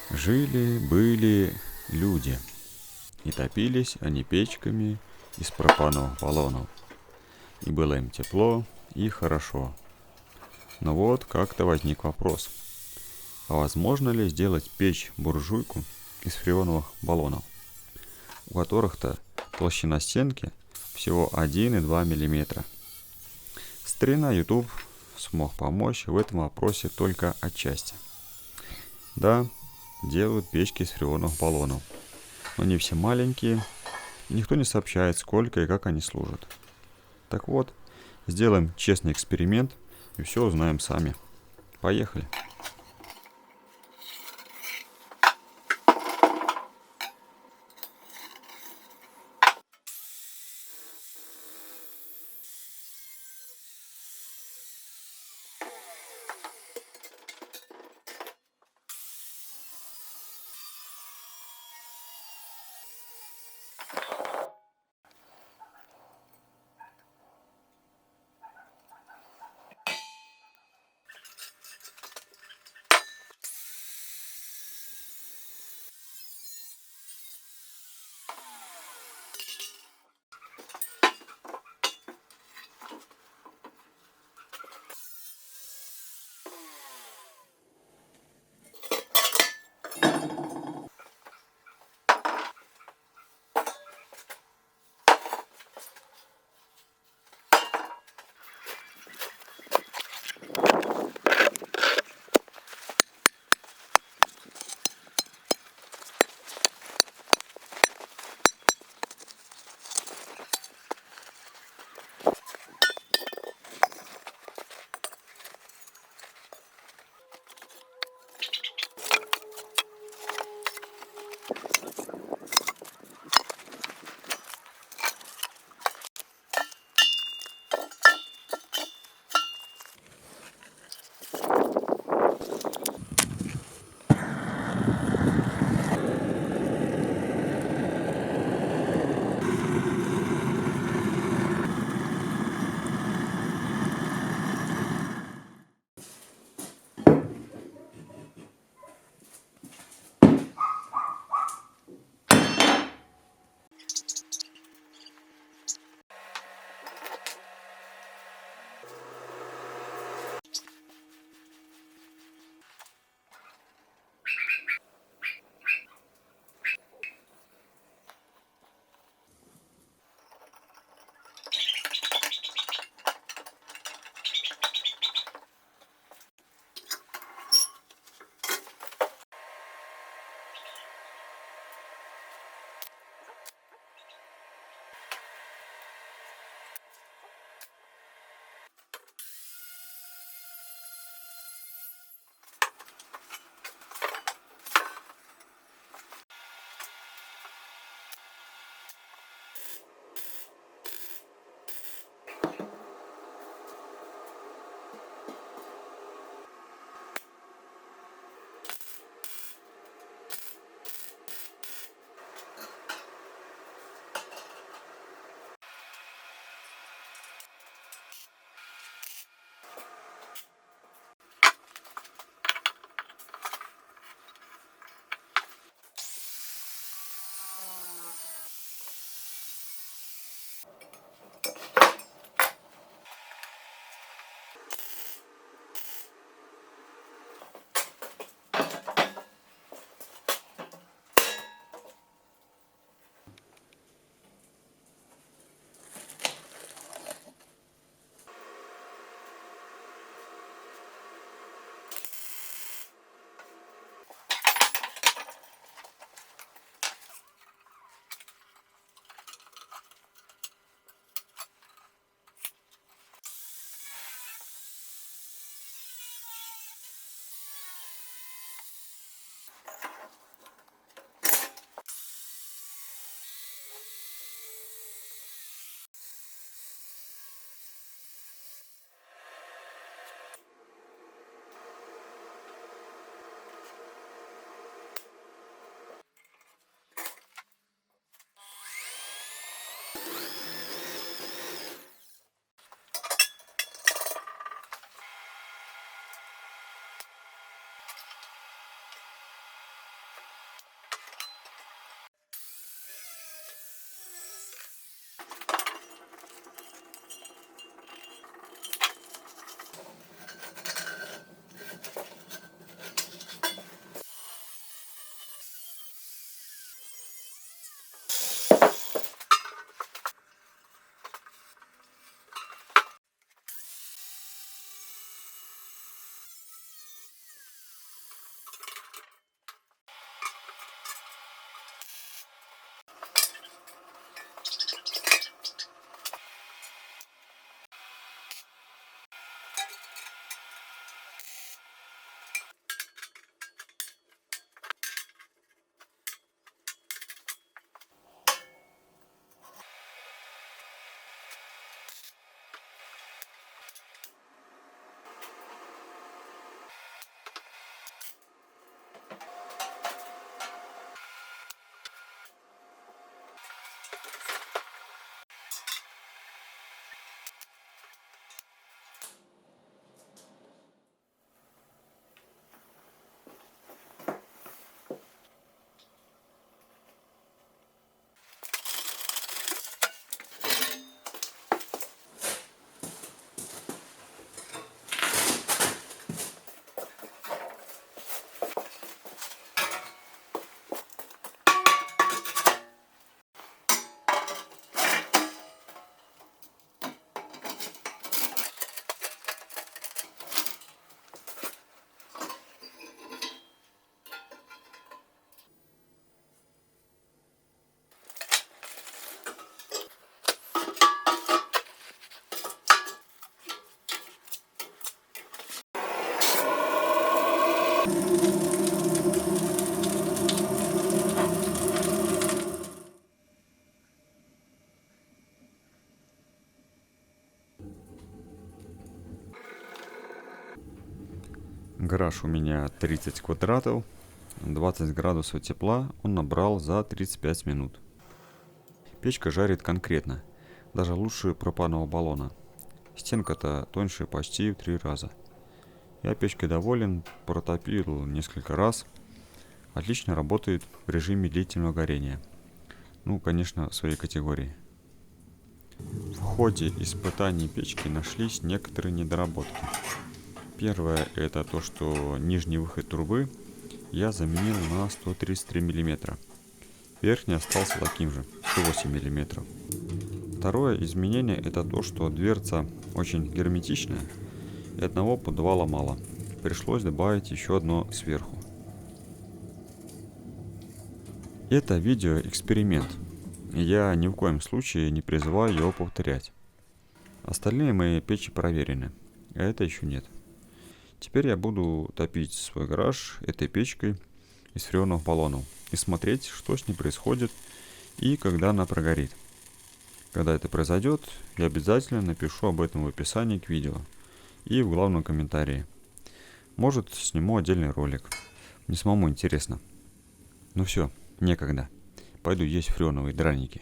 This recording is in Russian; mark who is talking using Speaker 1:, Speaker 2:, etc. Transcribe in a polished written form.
Speaker 1: Жили-были люди, и топились они печками из пропановых баллонов. И было им тепло и хорошо. Но вот как-то возник вопрос. А возможно ли сделать печь-буржуйку из фреоновых баллонов, у которых-то толщина стенки всего 1,2 мм? Старина YouTube смог помочь в этом вопросе только отчасти. Да, делают печки из фреоновых баллонов, но не все маленькие, и никто не сообщает, сколько и как они служат. Так вот, сделаем честный эксперимент и все узнаем сами. Поехали! Гараж у меня 30 квадратов, 20 градусов тепла он набрал за 35 минут. Печка жарит конкретно, даже лучше пропанового баллона. Стенка-то тоньше почти в 3 раза. Я печкой доволен, протопил несколько раз. Отлично работает в режиме длительного горения. Ну, конечно, в своей категории. В ходе испытаний печки нашлись некоторые недоработки. Первое — это то, что нижний выход трубы я заменил на 133 мм. Верхний остался таким же, 108 мм. Второе изменение — это то, что дверца очень герметичная, и одного подвала мало. Пришлось добавить еще одно сверху. Это видео эксперимент, и я ни в коем случае не призываю его повторять. Остальные мои печи проверены, а это еще нет. Теперь я буду топить свой гараж этой печкой из фреоновых баллонов и смотреть, что с ней происходит и когда она прогорит. Когда это произойдет, я обязательно напишу об этом в описании к видео и в главном комментарии. Может, сниму отдельный ролик. Мне самому интересно. Ну все, некогда. Пойду есть фреоновые драники.